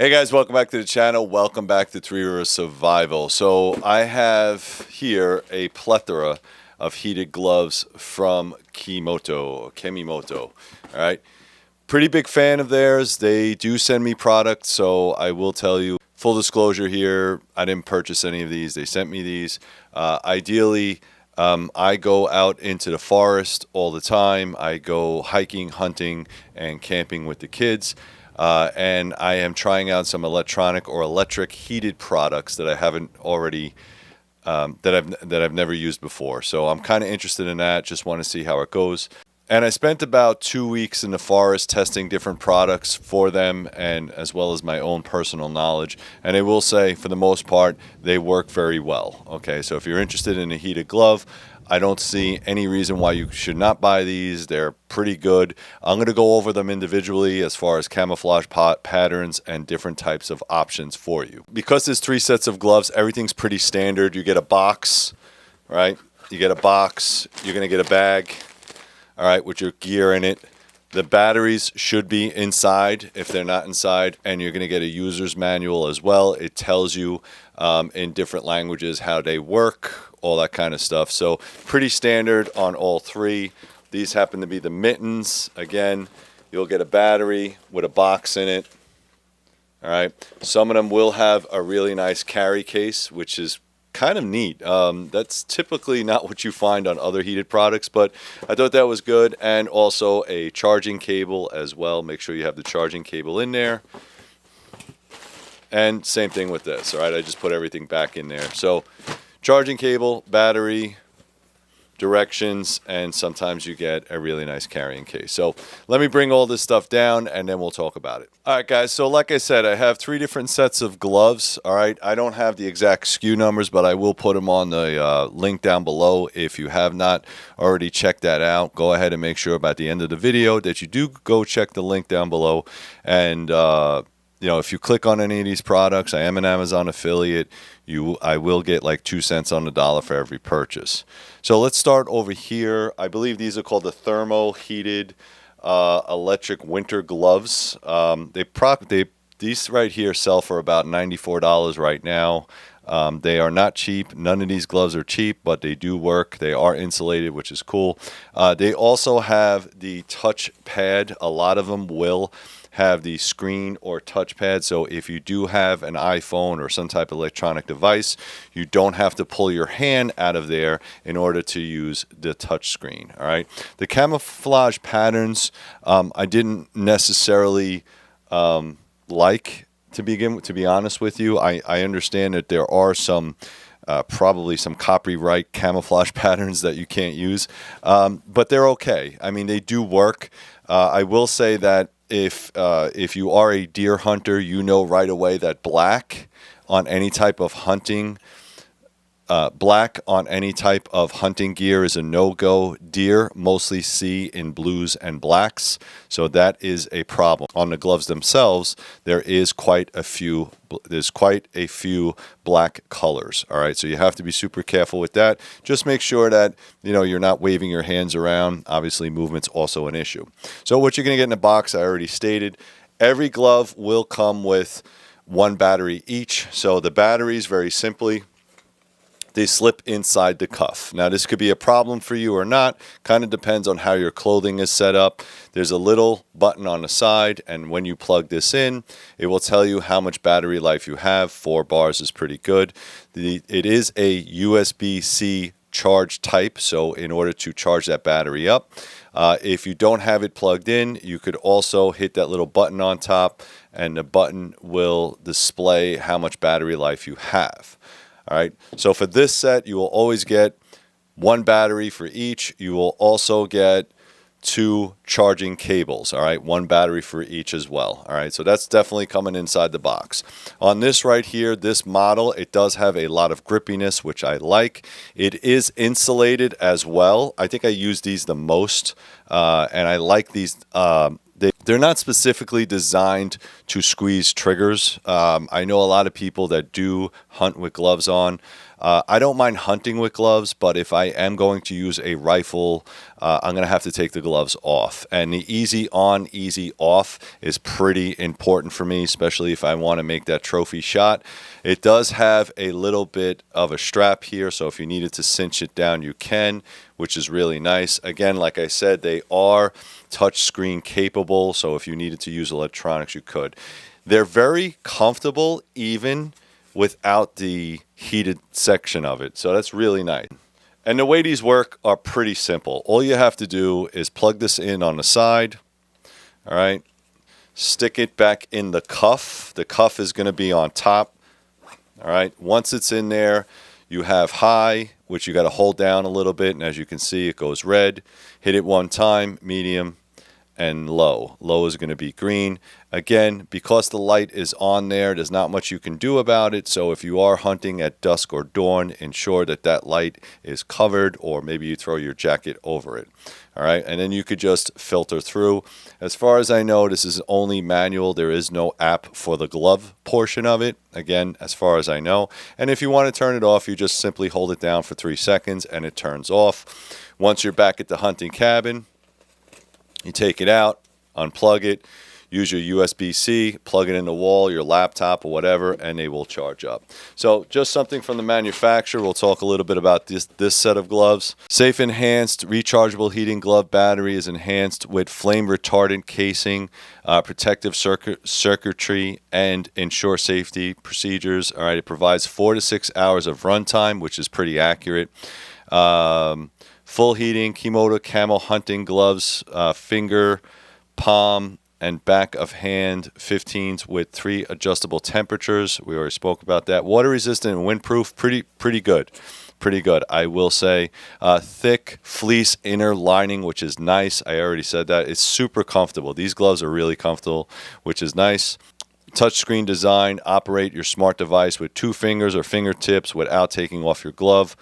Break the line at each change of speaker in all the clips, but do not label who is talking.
Hey guys, welcome back to the channel. Welcome back to Three Rivers Survival. So I have here a plethora of heated gloves from KEMIMOTO. All right, pretty big fan of theirs. They do send me products, so I will tell you, full disclosure here, I didn't purchase any of these. They sent me these. Ideally, I go out into the forest all the time. I go hiking, hunting, and camping with the kids. And I am trying out some electronic or electric heated products that I haven't already that I've never used before. So I'm kind of interested in that. Just want to see how it goes. And I spent about 2 weeks in the forest testing different products for them, and as well as my own personal knowledge. And I will say, for the most part, they work very well. Okay, so if you're interested in a heated glove, I don't see any reason why you should not buy these. They're pretty good. I'm going to go over them individually as far as camouflage patterns and different types of options for you. Because there's 3 sets of gloves, everything's pretty standard. You get a box, right? You get a box. You're going to get a bag, all right, with your gear in it. The batteries should be inside if they're not inside, and you're going to get a user's manual as well. It tells you in different languages how they work, all that kind of stuff. So pretty standard on all 3. These happen to be the mittens. Again, you'll get a battery with a box in it. All right. Some of them will have a really nice carry case, which is kind of neat. That's typically not what you find on other heated products, but I thought that was good. And also a charging cable as well. Make sure you have the charging cable in there. And same thing with this, all right? I just put everything back in there. So charging cable, battery, directions, and sometimes you get a really nice carrying case. So let me bring all this stuff down and then we'll talk about it. All right, guys, so like I said, I have 3 different sets of gloves, all right? I don't have the exact SKU numbers, but I will put them on the link down below. If you have not already checked that out, go ahead and make sure by the end of the video that you do go check the link down below. And you know, if you click on any of these products, I am an Amazon affiliate. I will get like 2 cents on the dollar for every purchase. So let's start over here. I believe these are called the thermo heated electric winter gloves. These right here sell for about $94 right now. They are not cheap. None of these gloves are cheap, but they do work. They are insulated, which is cool. They also have the touch pad. A lot of them will have the screen or touchpad, so if you do have an iPhone or some type of electronic device, you don't have to pull your hand out of there in order to use the touch screen. All right, the camouflage patterns I didn't necessarily like to be honest with you. I understand that there are some probably some copyright camouflage patterns that you can't use, but they're okay. I mean, they do work. I will say that if you are a deer hunter, you know right away that black on any type of hunting gear is a no-go. Deer mostly see in blues and blacks, so that is a problem. On the gloves themselves, there's quite a few black colors. All right, so you have to be super careful with that. Just make sure that you're not waving your hands around. Obviously, movement's also an issue. So what you're going to get in the box, I already stated. Every glove will come with 1 battery each. So the batteries, very simply, they slip inside the cuff. Now, this could be a problem for you or not. Kind of depends on how your clothing is set up. There's a little button on the side, and when you plug this in, it will tell you how much battery life you have. 4 bars is pretty good. It is a USB-C charge type, so in order to charge that battery up, if you don't have it plugged in, you could also hit that little button on top, and the button will display how much battery life you have. All right, so for this set, you will always get 1 battery for each. You will also get 2 charging cables, all right, 1 battery for each as well. All right, so that's definitely coming inside the box. On this right here, this model, it does have a lot of grippiness, which I like. It is insulated as well. I think I use these the most, and I like these. They're not specifically designed to squeeze triggers. I know a lot of people that do hunt with gloves on. I don't mind hunting with gloves, but if I am going to use a rifle, I'm going to have to take the gloves off. And the easy on, easy off is pretty important for me, especially if I want to make that trophy shot. It does have a little bit of a strap here, so if you needed to cinch it down, you can, which is really nice. Again, like I said, they are touchscreen capable, so if you needed to use electronics, you could. They're very comfortable even without the heated section of it, so that's really nice. And the way these work are pretty simple. All you have to do is plug this in on the side, all right? Stick it back in the cuff. The cuff is going to be on top, all right? Once it's in there, you have high, which you got to hold down a little bit, and as you can see, it goes red. Hit it one time, medium, and low. Low is going to be green. Again, because the light is on there, there's not much you can do about it. So if you are hunting at dusk or dawn, ensure that that light is covered, or maybe you throw your jacket over it. All right, and then you could just filter through. As far as I know, this is only manual. There is no app for the glove portion of it, again, as far as I know. And if you want to turn it off, you just simply hold it down for 3 seconds and it turns off. Once you're back at the hunting cabin, you take it out, unplug it, use your USB-C, plug it in the wall, your laptop or whatever, and they will charge up. So just something from the manufacturer. We'll talk a little bit about this set of gloves. Safe enhanced rechargeable heating glove battery is enhanced with flame retardant casing, protective circuitry, and ensure safety procedures. All right, it provides 4 to 6 hours of runtime, which is pretty accurate. Full heating, KEMIMOTO Camel hunting gloves, finger, palm, and back of hand 15s with 3 adjustable temperatures. We already spoke about that. Water resistant and windproof, pretty good. Pretty good, I will say. Thick fleece inner lining, which is nice. I already said that. It's super comfortable. These gloves are really comfortable, which is nice. Touchscreen design, operate your smart device with 2 fingers or fingertips without taking off your glove.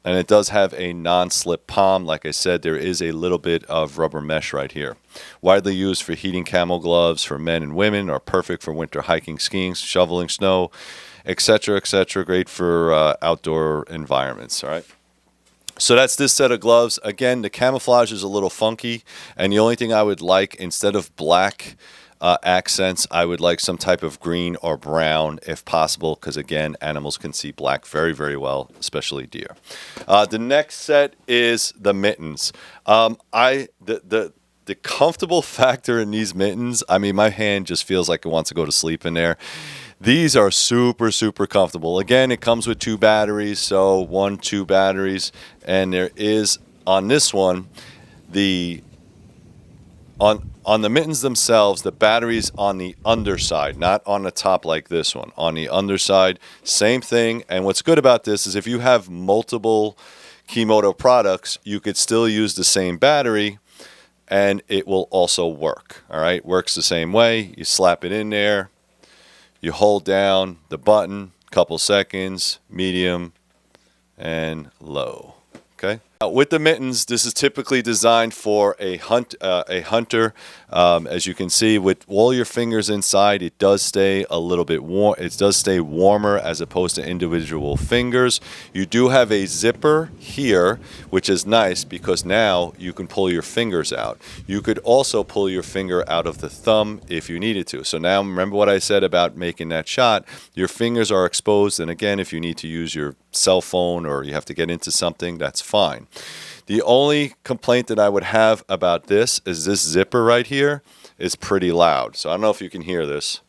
And it does have a non-slip palm. Like I said, there is a little bit of rubber mesh right here. Widely used for heating camel gloves for men and women, are perfect for winter hiking, skiing, shoveling snow, etc., etc. Great for outdoor environments, all right? So that's this set of gloves. Again, the camouflage is a little funky, and the only thing I would like, instead of black accents, I would like some type of green or brown if possible, because again, animals can see black very, very well, especially deer. The next set is the mittens. The comfortable factor in these mittens, I mean, my hand just feels like it wants to go to sleep in there. These are super, super comfortable. Again, it comes with 2 batteries, so 2 batteries, and there is, on this one, on the mittens themselves, the battery's on the underside, not on the top like this one. On the underside, same thing. And what's good about this is if you have multiple KEMIMOTO products, you could still use the same battery and it will also work. All right, works the same way. You slap it in there, you hold down the button, couple seconds, medium and low. Okay. With the mittens, this is typically designed for a hunter. As you can see, with all your fingers inside, it does stay a little bit warm. It does stay warmer as opposed to individual fingers. You do have a zipper here, which is nice because now you can pull your fingers out. You could also pull your finger out of the thumb if you needed to. So now remember what I said about making that shot. Your fingers are exposed, and again, if you need to use your cell phone or you have to get into something, that's fine. The only complaint that I would have about this is this zipper right here is pretty loud. So I don't know if you can hear this.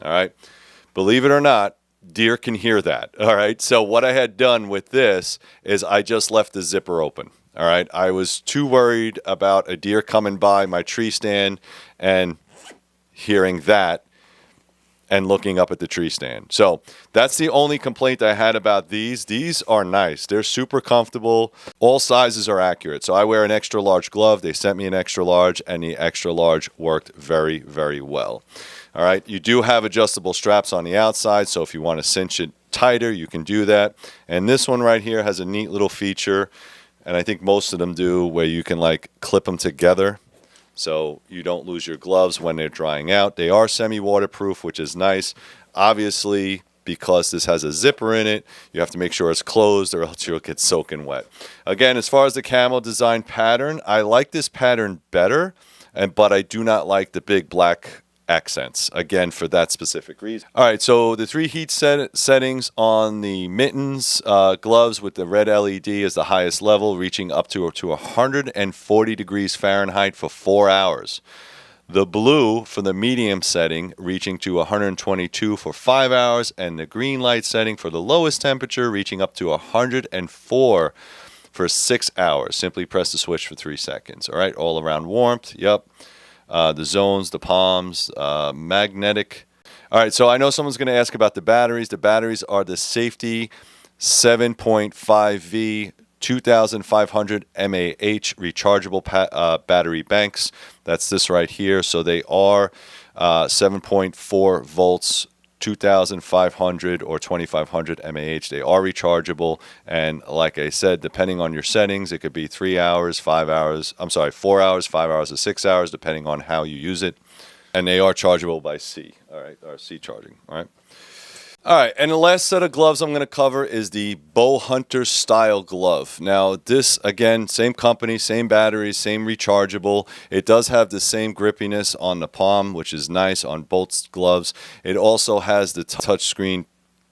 All right. Believe it or not, deer can hear that. All right. So what I had done with this is I just left the zipper open. All right. I was too worried about a deer coming by my tree stand and hearing that and looking up at the tree stand. So that's the only complaint I had about these. These are nice. They're super comfortable. All sizes are accurate. So I wear an extra large glove. They sent me an extra large, and the extra large worked very, very well. All right. You do have adjustable straps on the outside, so if you want to cinch it tighter, you can do that. And this one right here has a neat little feature, and I think most of them do, where you can like clip them together, so you don't lose your gloves when they're drying out. They are semi-waterproof, which is nice. Obviously, because this has a zipper in it, you have to make sure it's closed or else you'll get soaking wet. Again, as far as the camo design pattern, I like this pattern better, but I do not like the big black accents, again, for that specific reason. All right, so the 3 heat settings on the mittens, gloves with the red LED is the highest level, reaching up to 140 degrees Fahrenheit for 4 hours. The blue for the medium setting reaching to 122 for 5 hours, and the green light setting for the lowest temperature reaching up to 104 for 6 hours. Simply press the switch for 3 seconds. All right, all around warmth. Yep. The zones, the palms, magnetic. All right, so I know someone's going to ask about the batteries. The batteries are the Safety 7.5V 2500 mAh rechargeable battery banks. That's this right here. So they are 7.4 volts, 2500 or 2500 mAh. They are rechargeable, and like I said, depending on your settings, it could be 3 hours, 5 hours, 4 hours, 5 hours, or 6 hours, depending on how you use it. And they are chargeable by C, all right, or C charging, all right. All right, and the last set of gloves I'm going to cover is the Bow Hunter style glove. Now, this, again, same company, same batteries, same rechargeable. It does have the same grippiness on the palm, which is nice on both gloves. It also has the touchscreen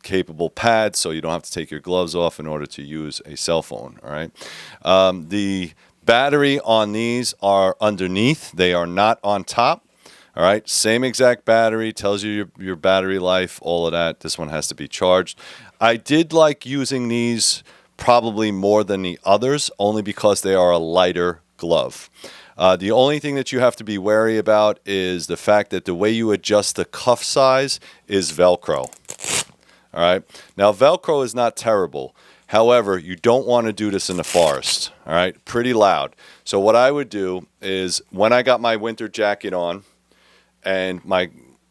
capable pad, so you don't have to take your gloves off in order to use a cell phone, all right? The battery on these are underneath. They are not on top. All right, same exact battery, tells you your battery life, all of that. This one has to be charged. I did like using these probably more than the others, only because they are a lighter glove. The only thing that you have to be wary about is the fact that the way you adjust the cuff size is Velcro. All right, now Velcro is not terrible. However, you don't want to do this in the forest. All right, pretty loud. So what I would do is when I got my winter jacket on, and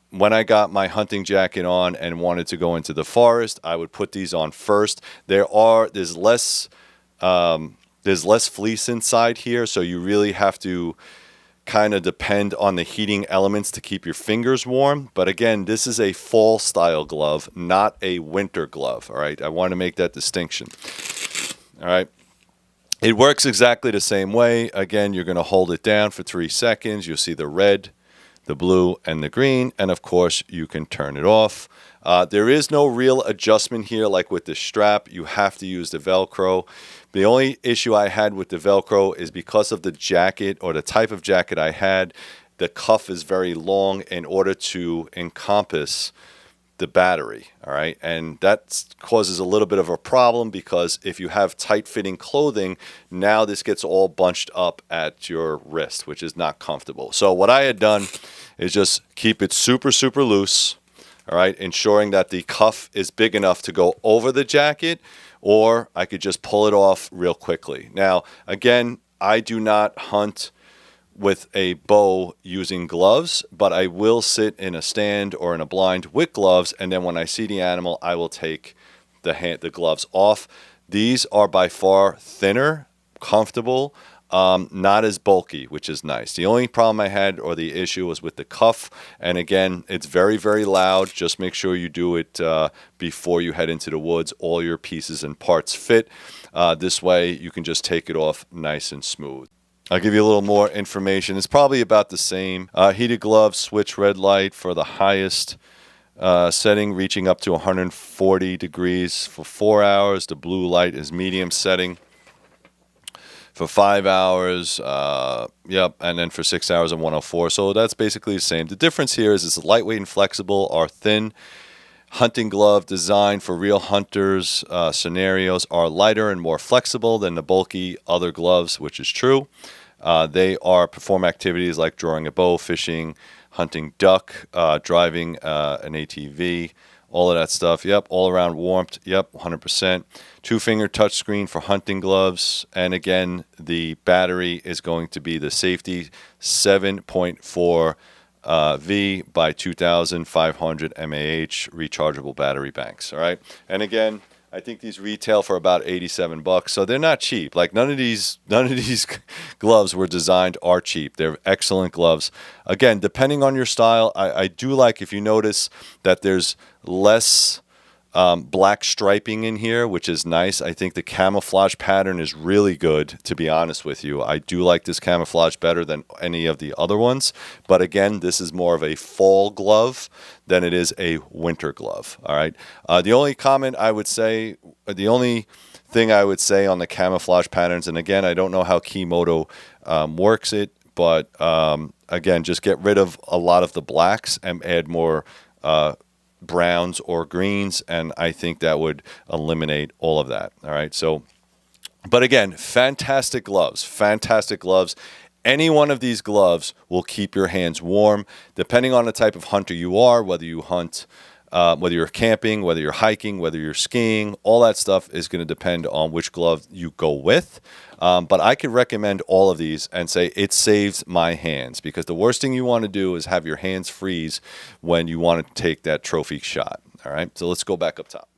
when I got my hunting jacket on and wanted to go into the forest, I would put these on first. There's less fleece inside here, so you really have to kind of depend on the heating elements to keep your fingers warm. But again, this is a fall style glove, not a winter glove. All right, I want to make that distinction. All right. It works exactly the same way. Again, you're going to hold it down for 3 seconds. You'll see the red, the blue, and the green, and of course you can turn it off. There is no real adjustment here like with the strap. You have to use the Velcro. The only issue I had with the Velcro is because of the jacket or the type of jacket I had, the cuff is very long in order to encompass the battery, all right? And that causes a little bit of a problem because if you have tight-fitting clothing, now this gets all bunched up at your wrist, which is not comfortable. So what I had done is just keep it super, super loose, all right, ensuring that the cuff is big enough to go over the jacket, or I could just pull it off real quickly. Now, again, I do not hunt with a bow using gloves, but I will sit in a stand or in a blind with gloves, and then when I see the animal, I will take the gloves off. These are by far thinner, comfortable, not as bulky, which is nice. The only problem I had or the issue was with the cuff, and again, it's very, very loud. Just make sure you do it before you head into the woods. All your pieces and parts fit. This way, you can just take it off nice and smooth. I'll give you a little more information. It's probably about the same. Heated gloves, switch red light for the highest setting, reaching up to 140 degrees for 4 hours. The blue light is medium setting for 5 hours. Yep, and then for 6 hours at 104. So that's basically the same. The difference here is it's lightweight and flexible. Our thin hunting glove designed for real hunters scenarios are lighter and more flexible than the bulky other gloves, which is true. They perform activities like drawing a bow, fishing, hunting duck, driving an ATV, all of that stuff. Yep, all around warmth. Yep, 100%. 2-finger touchscreen for hunting gloves. And again, the battery is going to be the Safety 7.4 V by 2500 mAh rechargeable battery banks. All right. And again, I think these retail for about 87 bucks, so they're not cheap. Like none of these gloves were designed are cheap. They're excellent gloves. Again, depending on your style, I do like if you notice that there's less black striping in here, which is nice. I think the camouflage pattern is really good, to be honest with you. I do like this camouflage better than any of the other ones. But again, this is more of a fall glove than it is a winter glove. All right. The only comment I would say, the only thing I would say on the camouflage patterns, and again, I don't know how KEMIMOTO works it, but again, just get rid of a lot of the blacks and add more browns or greens, and I think that would eliminate all of that. All right. So, but again, fantastic gloves, fantastic gloves. Any one of these gloves will keep your hands warm, depending on the type of hunter you are, whether you hunt, whether you're camping, whether you're hiking, whether you're skiing. All that stuff is going to depend on which glove you go with. But I could recommend all of these and say it saves my hands, because the worst thing you want to do is have your hands freeze when you want to take that trophy shot. All right, so let's go back up top.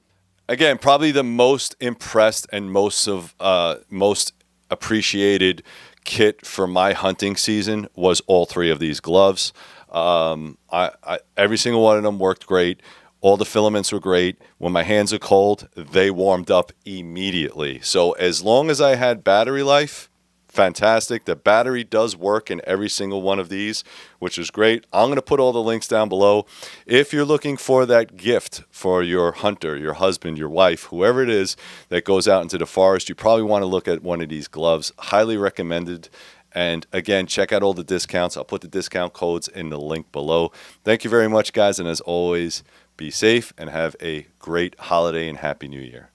Again, probably the most impressed and most appreciated kit for my hunting season was all three of these gloves. Every single one of them worked great. All the filaments were great. When my hands are cold, they warmed up immediately. So as long as I had battery life, fantastic. The battery does work in every single one of these, which is great. I'm going to put all the links down below. If you're looking for that gift for your hunter, your husband, your wife, whoever it is that goes out into the forest, you probably want to look at one of these gloves. Highly recommended. And again, check out all the discounts. I'll put the discount codes in the link below. Thank you very much, guys. And as always, be safe and have a great holiday and Happy New Year.